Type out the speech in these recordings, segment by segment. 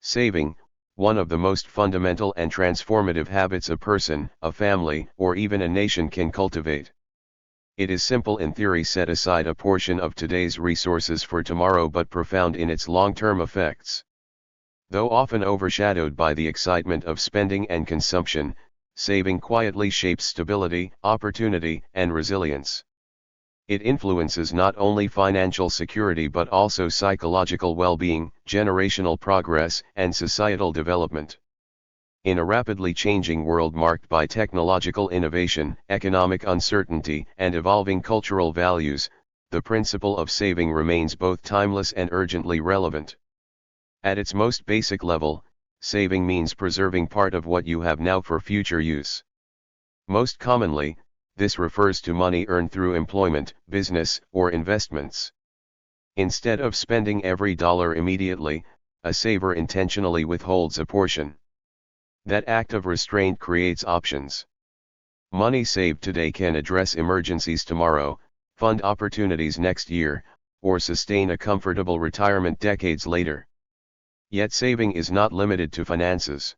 Saving, one of the most fundamental and transformative habits a person, a family, or even a nation can cultivate. It is simple in theory: set aside a portion of today's resources for tomorrow, but profound in its long-term effects. Though often overshadowed by the excitement of spending and consumption, saving quietly shapes stability, opportunity, and resilience. It influences not only financial security but also psychological well-being, generational progress, and societal development. In a rapidly changing world marked by technological innovation, economic uncertainty, and evolving cultural values, the principle of saving remains both timeless and urgently relevant. At its most basic level, saving means preserving part of what you have now for future use. Most commonly, this refers to money earned through employment, business, or investments. Instead of spending every dollar immediately, a saver intentionally withholds a portion. That act of restraint creates options. Money saved today can address emergencies tomorrow, fund opportunities next year, or sustain a comfortable retirement decades later. Yet saving is not limited to finances.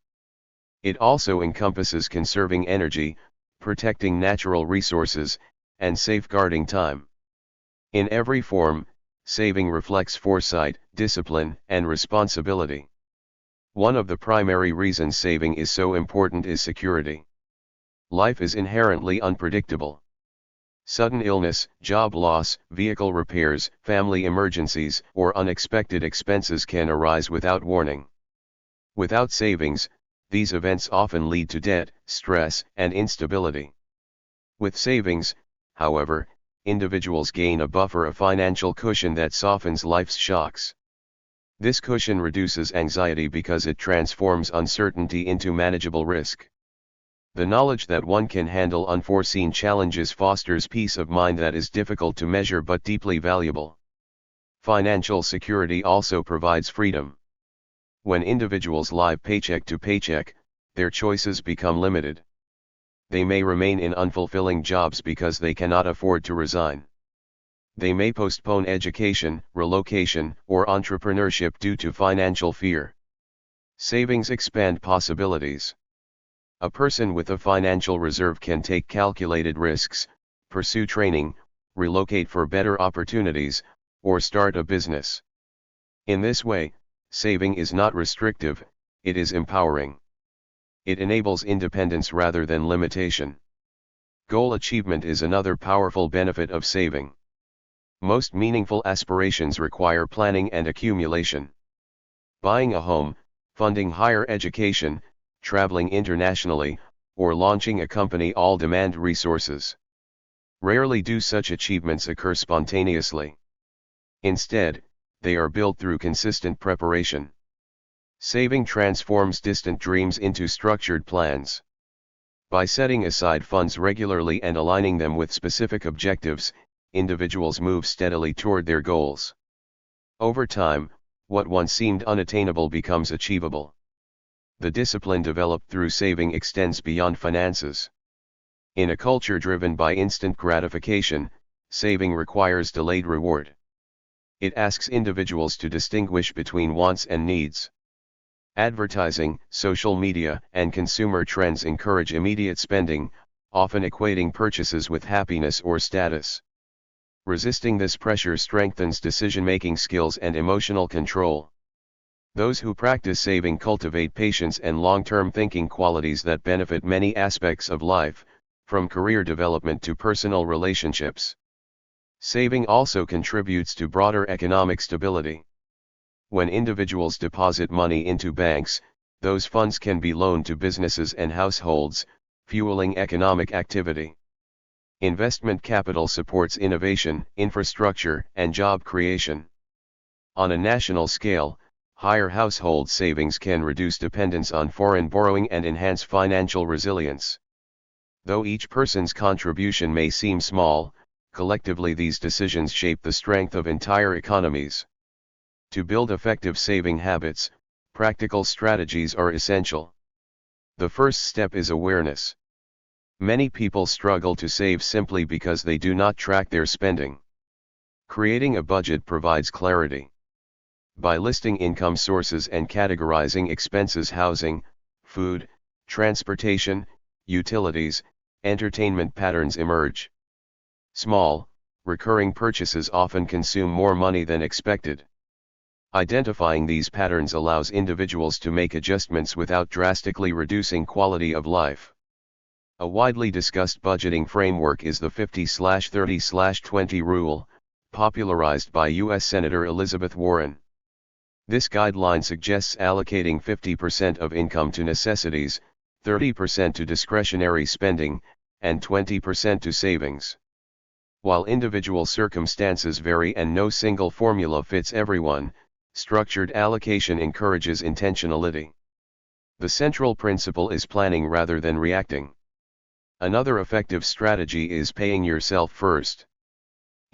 It also encompasses conserving energy, protecting natural resources, and safeguarding time. In every form, saving reflects foresight, discipline, and responsibility. One of the primary reasons saving is so important is security. Life is inherently unpredictable. Sudden illness, job loss, vehicle repairs, family emergencies, or unexpected expenses can arise without warning. Without savings, these events often lead to debt, stress, and instability. With savings, however, individuals gain a buffer, a financial cushion that softens life's shocks. This cushion reduces anxiety because it transforms uncertainty into manageable risk. The knowledge that one can handle unforeseen challenges fosters peace of mind that is difficult to measure but deeply valuable. Financial security also provides freedom. When individuals live paycheck to paycheck, their choices become limited. They may remain in unfulfilling jobs because they cannot afford to resign. They may postpone education, relocation, or entrepreneurship due to financial fear. Savings expand possibilities. A person with a financial reserve can take calculated risks, pursue training, relocate for better opportunities, or start a business. In this way, saving is not restrictive, it is empowering. It enables independence rather than limitation. Goal achievement is another powerful benefit of saving. Most meaningful aspirations require planning and accumulation. Buying a home, funding higher education, traveling internationally, or launching a company all demand resources. Rarely do such achievements occur spontaneously. Instead, they are built through consistent preparation. Saving transforms distant dreams into structured plans. By setting aside funds regularly and aligning them with specific objectives, individuals move steadily toward their goals. Over time, what once seemed unattainable becomes achievable. The discipline developed through saving extends beyond finances. In a culture driven by instant gratification, saving requires delayed reward. It asks individuals to distinguish between wants and needs. Advertising, social media, and consumer trends encourage immediate spending, often equating purchases with happiness or status. Resisting this pressure strengthens decision-making skills and emotional control. Those who practice saving cultivate patience and long-term thinking, qualities that benefit many aspects of life, from career development to personal relationships. Saving also contributes to broader economic stability. When individuals deposit money into banks, those funds can be loaned to businesses and households, fueling economic activity. Investment capital supports innovation, infrastructure, and job creation. On a national scale, higher household savings can reduce dependence on foreign borrowing and enhance financial resilience. Though each person's contribution may seem small, collectively these decisions shape the strength of entire economies. To build effective saving habits, practical strategies are essential. The first step is awareness. Many people struggle to save simply because they do not track their spending. Creating a budget provides clarity. By listing income sources and categorizing expenses: housing, food, transportation, utilities, entertainment patterns emerge. Small, recurring purchases often consume more money than expected. Identifying these patterns allows individuals to make adjustments without drastically reducing quality of life. A widely discussed budgeting framework is the 50/30/20 rule, popularized by U.S. Senator Elizabeth Warren. This guideline suggests allocating 50% of income to necessities, 30% to discretionary spending, and 20% to savings. While individual circumstances vary and no single formula fits everyone, structured allocation encourages intentionality. The central principle is planning rather than reacting. Another effective strategy is paying yourself first.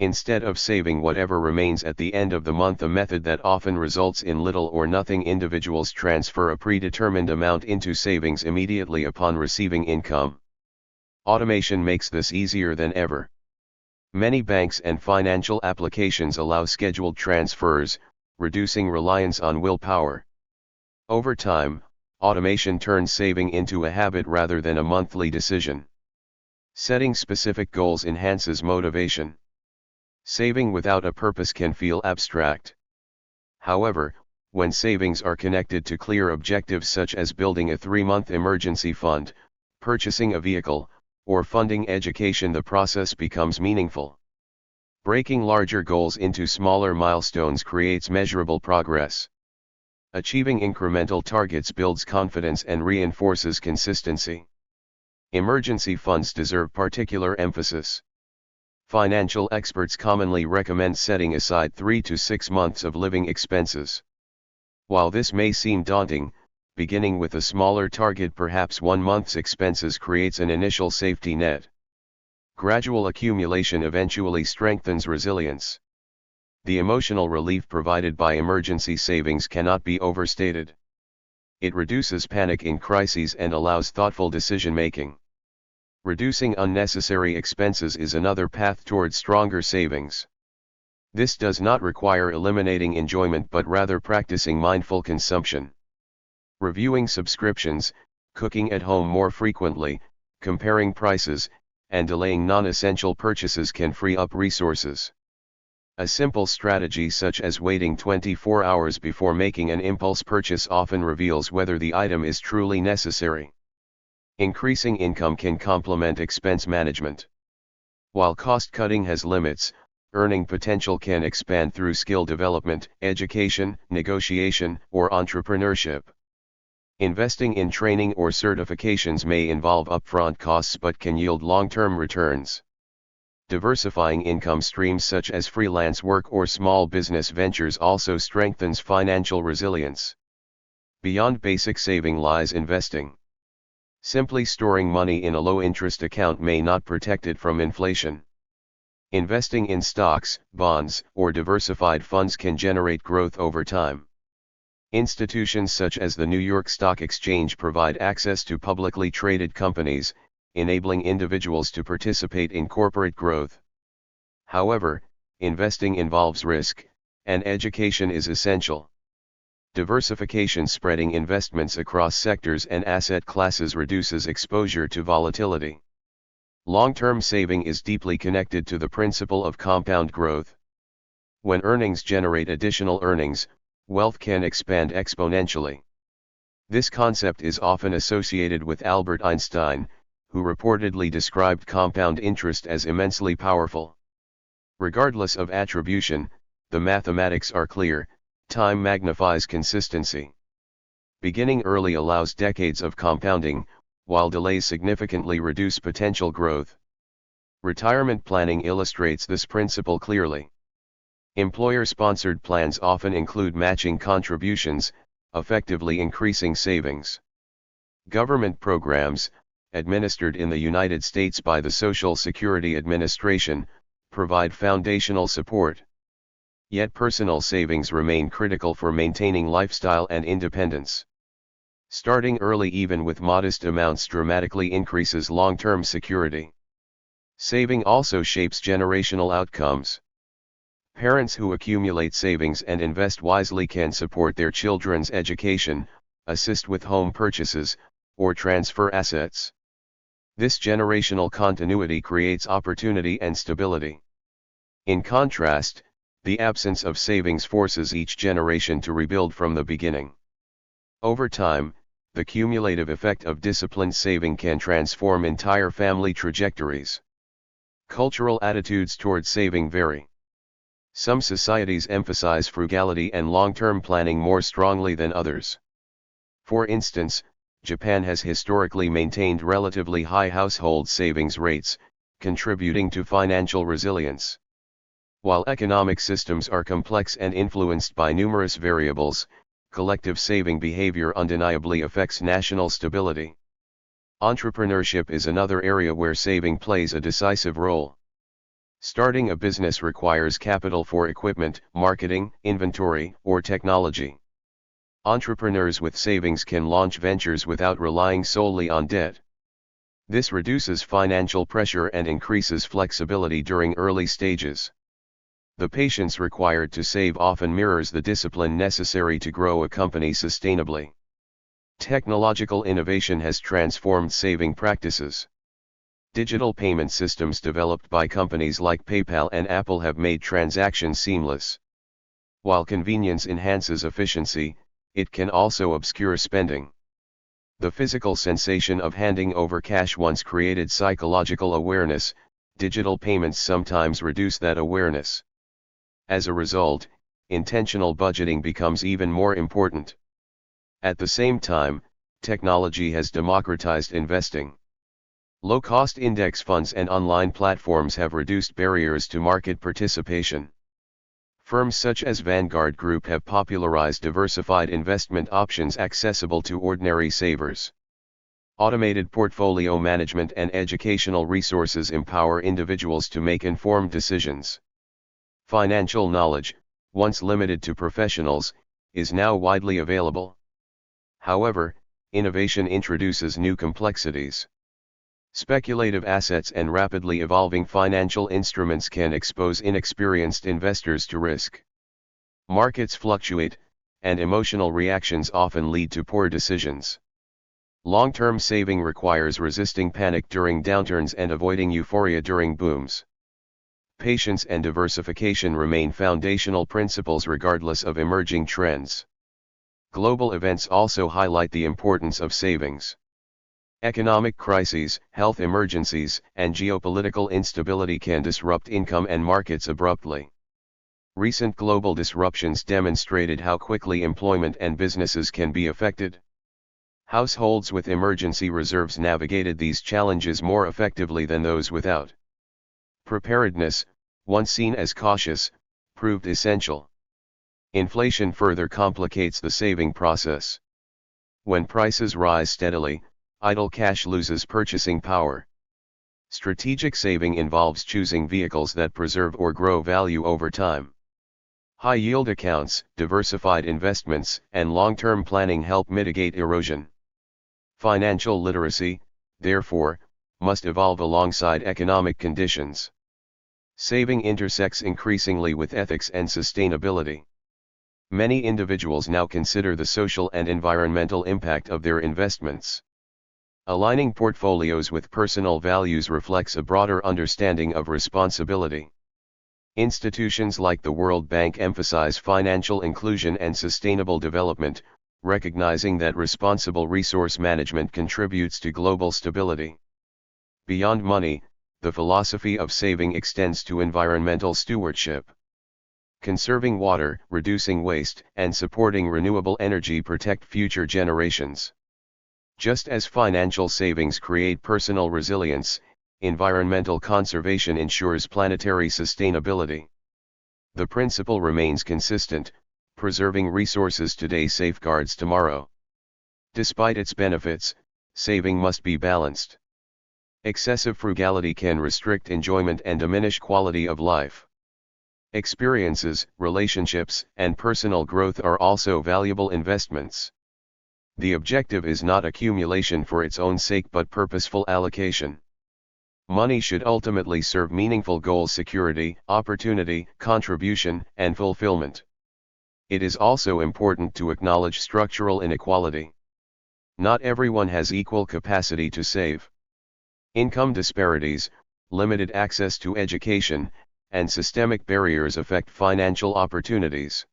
Instead of saving whatever remains at the end of the month, a method that often results in little or nothing, individuals transfer a predetermined amount into savings immediately upon receiving income. Automation makes this easier than ever. Many banks and financial applications allow scheduled transfers, reducing reliance on willpower. Over time, automation turns saving into a habit rather than a monthly decision. Setting specific goals enhances motivation. Saving without a purpose can feel abstract. However, when savings are connected to clear objectives such as building a 3-month emergency fund, purchasing a vehicle, or funding education, the process becomes meaningful. Breaking larger goals into smaller milestones creates measurable progress. Achieving incremental targets builds confidence and reinforces consistency. Emergency funds deserve particular emphasis. Financial experts commonly recommend setting aside 3 to 6 months of living expenses. While this may seem daunting, beginning with a smaller target, perhaps 1 month's expenses, creates an initial safety net. Gradual accumulation eventually strengthens resilience. The emotional relief provided by emergency savings cannot be overstated. It reduces panic in crises and allows thoughtful decision-making. Reducing unnecessary expenses is another path towards stronger savings. This does not require eliminating enjoyment but rather practicing mindful consumption. Reviewing subscriptions, cooking at home more frequently, comparing prices, and delaying non-essential purchases can free up resources. A simple strategy such as waiting 24 hours before making an impulse purchase often reveals whether the item is truly necessary. Increasing income can complement expense management. While cost-cutting has limits, earning potential can expand through skill development, education, negotiation, or entrepreneurship. Investing in training or certifications may involve upfront costs but can yield long-term returns. Diversifying income streams such as freelance work or small business ventures also strengthens financial resilience. Beyond basic saving lies investing. Simply storing money in a low-interest account may not protect it from inflation. Investing in stocks, bonds, or diversified funds can generate growth over time. Institutions such as the New York Stock Exchange provide access to publicly traded companies, enabling individuals to participate in corporate growth. However, investing involves risk, and education is essential. Diversification, spreading investments across sectors and asset classes, reduces exposure to volatility. Long-term saving is deeply connected to the principle of compound growth. When earnings generate additional earnings, wealth can expand exponentially. This concept is often associated with Albert Einstein, who reportedly described compound interest as immensely powerful. Regardless of attribution, the mathematics are clear: time magnifies consistency. Beginning early allows decades of compounding, while delays significantly reduce potential growth. Retirement planning illustrates this principle clearly. Employer-sponsored plans often include matching contributions, effectively increasing savings. Government programs, administered in the United States by the Social Security Administration, provide foundational support. Yet personal savings remain critical for maintaining lifestyle and independence. Starting early, even with modest amounts, dramatically increases long-term security. Saving also shapes generational outcomes. Parents who accumulate savings and invest wisely can support their children's education, assist with home purchases, or transfer assets. This generational continuity creates opportunity and stability. In contrast, the absence of savings forces each generation to rebuild from the beginning. Over time, the cumulative effect of disciplined saving can transform entire family trajectories. Cultural attitudes towards saving vary. Some societies emphasize frugality and long-term planning more strongly than others. For instance, Japan has historically maintained relatively high household savings rates, contributing to financial resilience. While economic systems are complex and influenced by numerous variables, collective saving behavior undeniably affects national stability. Entrepreneurship is another area where saving plays a decisive role. Starting a business requires capital for equipment, marketing, inventory, or technology. Entrepreneurs with savings can launch ventures without relying solely on debt. This reduces financial pressure and increases flexibility during early stages. The patience required to save often mirrors the discipline necessary to grow a company sustainably. Technological innovation has transformed saving practices. Digital payment systems developed by companies like PayPal and Apple have made transactions seamless. While convenience enhances efficiency, it can also obscure spending. The physical sensation of handing over cash once created psychological awareness. Digital payments sometimes reduce that awareness. As a result, intentional budgeting becomes even more important. At the same time, technology has democratized investing. Low-cost index funds and online platforms have reduced barriers to market participation. Firms such as Vanguard Group have popularized diversified investment options accessible to ordinary savers. Automated portfolio management and educational resources empower individuals to make informed decisions. Financial knowledge, once limited to professionals, is now widely available. However, innovation introduces new complexities. Speculative assets and rapidly evolving financial instruments can expose inexperienced investors to risk. Markets fluctuate, and emotional reactions often lead to poor decisions. Long-term saving requires resisting panic during downturns and avoiding euphoria during booms. Patience and diversification remain foundational principles regardless of emerging trends. Global events also highlight the importance of savings. Economic crises, health emergencies, and geopolitical instability can disrupt income and markets abruptly. Recent global disruptions demonstrated how quickly employment and businesses can be affected. Households with emergency reserves navigated these challenges more effectively than those without. Preparedness, once seen as cautious, proved essential. Inflation further complicates the saving process. When prices rise steadily, idle cash loses purchasing power. Strategic saving involves choosing vehicles that preserve or grow value over time. High-yield accounts, diversified investments, and long-term planning help mitigate erosion. Financial literacy, therefore, must evolve alongside economic conditions. Saving intersects increasingly with ethics and sustainability. Many individuals now consider the social and environmental impact of their investments. Aligning portfolios with personal values reflects a broader understanding of responsibility. Institutions like the World Bank emphasize financial inclusion and sustainable development, recognizing that responsible resource management contributes to global stability. Beyond money, the philosophy of saving extends to environmental stewardship. Conserving water, reducing waste, and supporting renewable energy protect future generations. Just as financial savings create personal resilience, environmental conservation ensures planetary sustainability. The principle remains consistent: preserving resources today safeguards tomorrow. Despite its benefits, saving must be balanced. Excessive frugality can restrict enjoyment and diminish quality of life. Experiences, relationships, and personal growth are also valuable investments. The objective is not accumulation for its own sake but purposeful allocation. Money should ultimately serve meaningful goals: security, opportunity, contribution, and fulfillment. It is also important to acknowledge structural inequality. Not everyone has equal capacity to save. Income disparities, limited access to education, and systemic barriers affect financial opportunities.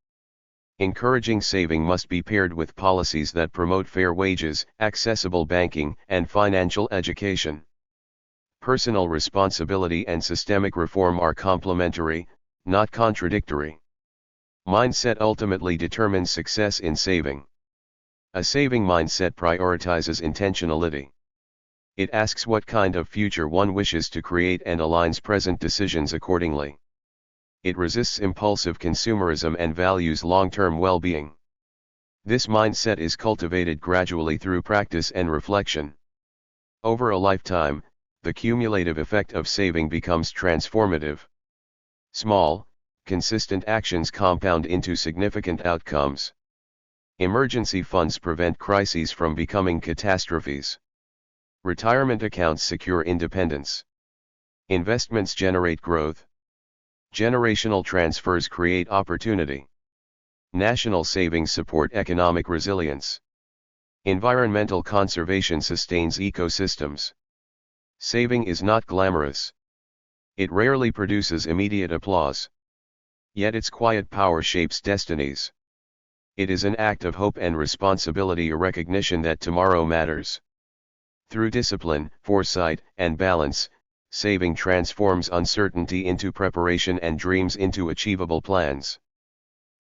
Encouraging saving must be paired with policies that promote fair wages, accessible banking, and financial education. Personal responsibility and systemic reform are complementary, not contradictory. Mindset ultimately determines success in saving. A saving mindset prioritizes intentionality. It asks what kind of future one wishes to create and aligns present decisions accordingly. It resists impulsive consumerism and values long-term well-being. This mindset is cultivated gradually through practice and reflection. Over a lifetime, the cumulative effect of saving becomes transformative. Small, consistent actions compound into significant outcomes. Emergency funds prevent crises from becoming catastrophes. Retirement accounts secure independence. Investments generate growth. Generational transfers create opportunity. National savings support economic resilience. Environmental conservation sustains ecosystems. Saving is not glamorous. It rarely produces immediate applause. Yet its quiet power shapes destinies. It is an act of hope and responsibility, a recognition that tomorrow matters. Through discipline, foresight, and balance, saving transforms uncertainty into preparation and dreams into achievable plans.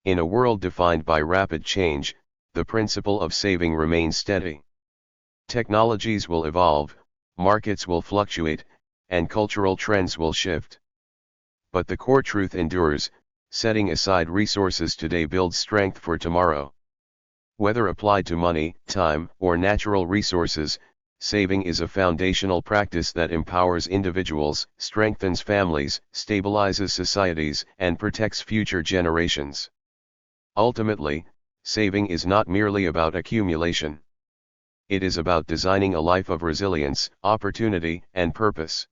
In a world defined by rapid change, the principle of saving remains steady. Technologies will evolve, markets will fluctuate, and cultural trends will shift. But the core truth endures: setting aside resources today builds strength for tomorrow. Whether applied to money, time, or natural resources, saving is a foundational practice that empowers individuals, strengthens families, stabilizes societies, and protects future generations. Ultimately, saving is not merely about accumulation. It is about designing a life of resilience, opportunity, and purpose.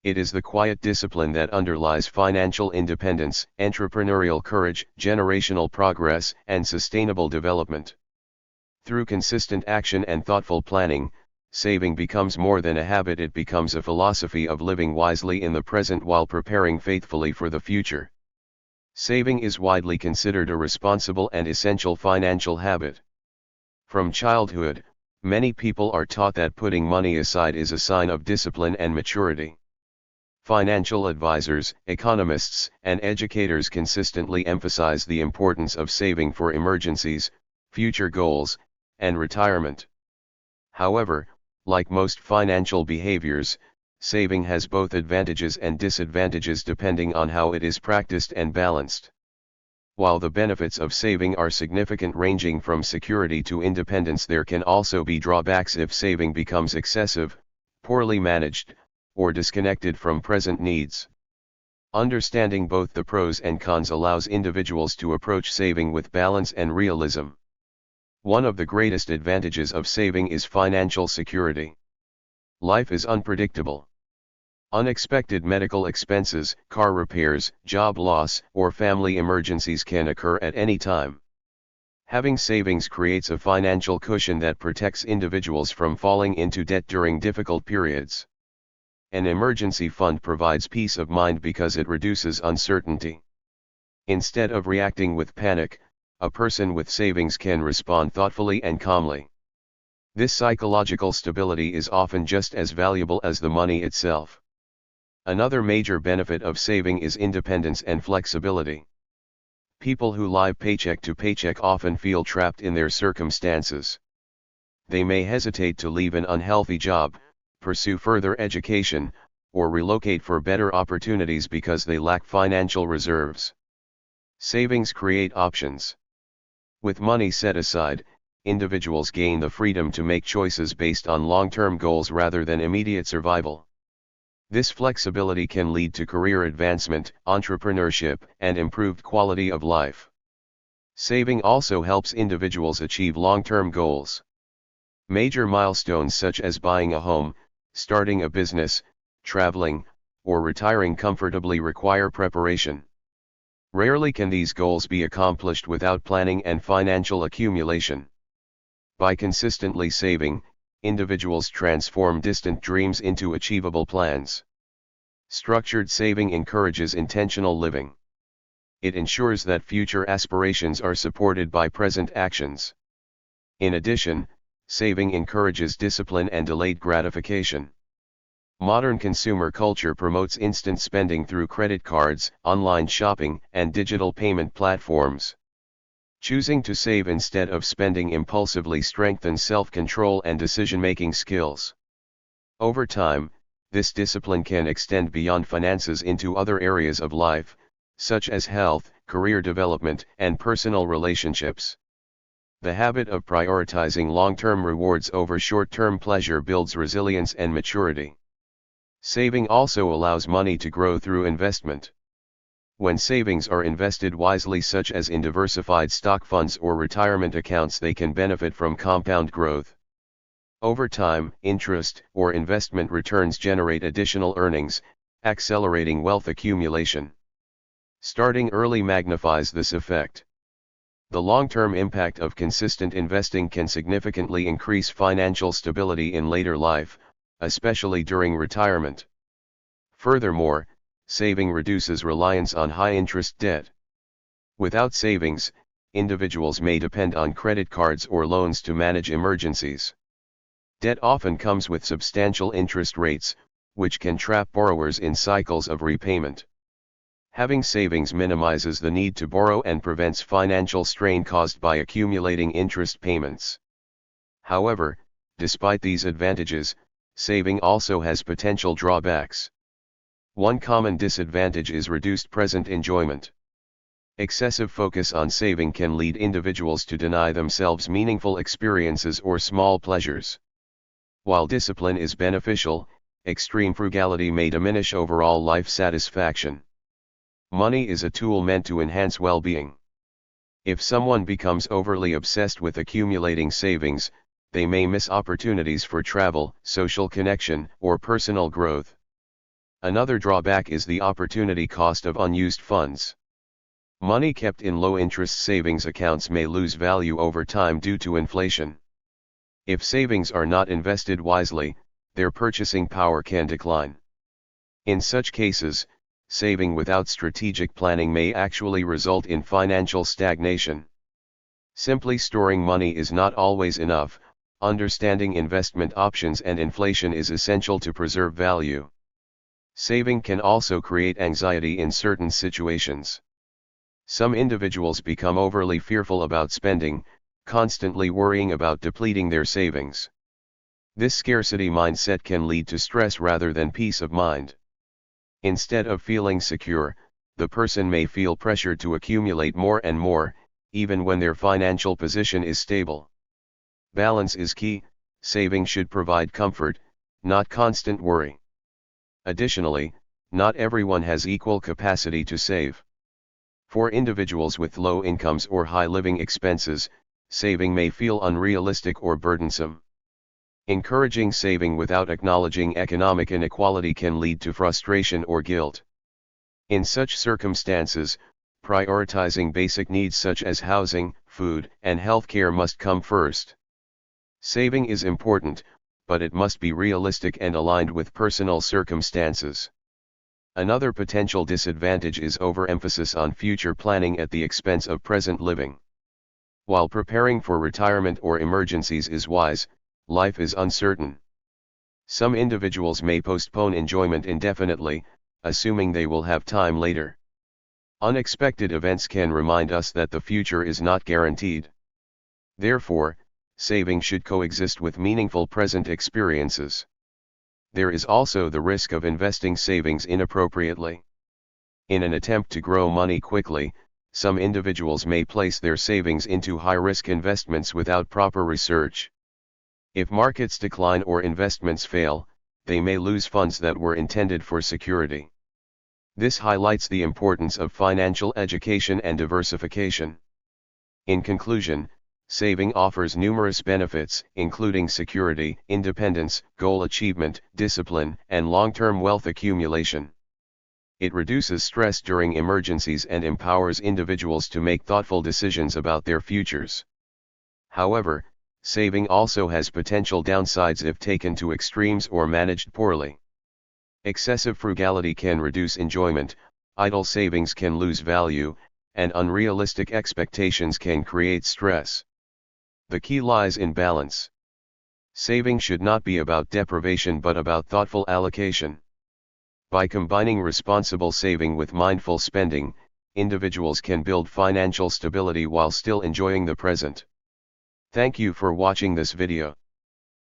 It is the quiet discipline that underlies financial independence, entrepreneurial courage, generational progress, and sustainable development. Through consistent action and thoughtful planning, saving becomes more than a habit, it becomes a philosophy of living wisely in the present while preparing faithfully for the future. Saving is widely considered a responsible and essential financial habit. From childhood, many people are taught that putting money aside is a sign of discipline and maturity. Financial advisors, economists, and educators consistently emphasize the importance of saving for emergencies, future goals, and retirement. However, like most financial behaviors, saving has both advantages and disadvantages depending on how it is practiced and balanced. While the benefits of saving are significant, ranging from security to independence, there can also be drawbacks if saving becomes excessive, poorly managed, or disconnected from present needs. Understanding both the pros and cons allows individuals to approach saving with balance and realism. One of the greatest advantages of saving is financial security. Life is unpredictable. Unexpected medical expenses, car repairs, job loss, or family emergencies can occur at any time. Having savings creates a financial cushion that protects individuals from falling into debt during difficult periods. An emergency fund provides peace of mind because it reduces uncertainty. Instead of reacting with panic, a person with savings can respond thoughtfully and calmly. This psychological stability is often just as valuable as the money itself. Another major benefit of saving is independence and flexibility. People who live paycheck to paycheck often feel trapped in their circumstances. They may hesitate to leave an unhealthy job, pursue further education, or relocate for better opportunities because they lack financial reserves. Savings create options. With money set aside, individuals gain the freedom to make choices based on long-term goals rather than immediate survival. This flexibility can lead to career advancement, entrepreneurship, and improved quality of life. Saving also helps individuals achieve long-term goals. Major milestones such as buying a home, starting a business, traveling, or retiring comfortably require preparation. Rarely can these goals be accomplished without planning and financial accumulation. By consistently saving, individuals transform distant dreams into achievable plans. Structured saving encourages intentional living. It ensures that future aspirations are supported by present actions. In addition, saving encourages discipline and delayed gratification. Modern consumer culture promotes instant spending through credit cards, online shopping, and digital payment platforms. Choosing to save instead of spending impulsively strengthens self-control and decision-making skills. Over time, this discipline can extend beyond finances into other areas of life, such as health, career development, and personal relationships. The habit of prioritizing long-term rewards over short-term pleasure builds resilience and maturity. Saving also allows money to grow through investment. When savings are invested wisely, such as in diversified stock funds or retirement accounts, they can benefit from compound growth. Over time, interest or investment returns generate additional earnings, accelerating wealth accumulation. Starting early magnifies this effect. The long-term impact of consistent investing can significantly increase financial stability in later life, especially during retirement. Furthermore, saving reduces reliance on high-interest debt. Without savings, individuals may depend on credit cards or loans to manage emergencies. Debt often comes with substantial interest rates, which can trap borrowers in cycles of repayment. Having savings minimizes the need to borrow and prevents financial strain caused by accumulating interest payments. However, despite these advantages, saving also has potential drawbacks. One common disadvantage is reduced present enjoyment. Excessive focus on saving can lead individuals to deny themselves meaningful experiences or small pleasures. While discipline is beneficial, extreme frugality may diminish overall life satisfaction. Money is a tool meant to enhance well-being. If someone becomes overly obsessed with accumulating savings, they may miss opportunities for travel, social connection, or personal growth. Another drawback is the opportunity cost of unused funds. Money kept in low-interest savings accounts may lose value over time due to inflation. If savings are not invested wisely, their purchasing power can decline. In such cases, saving without strategic planning may actually result in financial stagnation. Simply storing money is not always enough. Understanding investment options and inflation is essential to preserve value. Saving can also create anxiety in certain situations. Some individuals become overly fearful about spending, constantly worrying about depleting their savings. This scarcity mindset can lead to stress rather than peace of mind. Instead of feeling secure, the person may feel pressured to accumulate more and more, even when their financial position is stable. Balance is key. Saving should provide comfort, not constant worry. Additionally, not everyone has equal capacity to save. For individuals with low incomes or high living expenses, saving may feel unrealistic or burdensome. Encouraging saving without acknowledging economic inequality can lead to frustration or guilt. In such circumstances, prioritizing basic needs such as housing, food, and healthcare must come first. Saving is important, but it must be realistic and aligned with personal circumstances. Another potential disadvantage is overemphasis on future planning at the expense of present living. While preparing for retirement or emergencies is wise, life is uncertain. Some individuals may postpone enjoyment indefinitely, assuming they will have time later. Unexpected events can remind us that the future is not guaranteed. Therefore, saving should coexist with meaningful present experiences. There is also the risk of investing savings inappropriately. In an attempt to grow money quickly, some individuals may place their savings into high-risk investments without proper research. If markets decline or investments fail, they may lose funds that were intended for security. This highlights the importance of financial education and diversification. In conclusion, Saving offers numerous benefits, including security, independence, goal achievement, discipline, and long-term wealth accumulation. It reduces stress during emergencies and empowers individuals to make thoughtful decisions about their futures. However, saving also has potential downsides if taken to extremes or managed poorly. Excessive frugality can reduce enjoyment, idle savings can lose value, and unrealistic expectations can create stress. The key lies in balance. Saving should not be about deprivation but about thoughtful allocation. By combining responsible saving with mindful spending, individuals can build financial stability while still enjoying the present. Thank you for watching this video.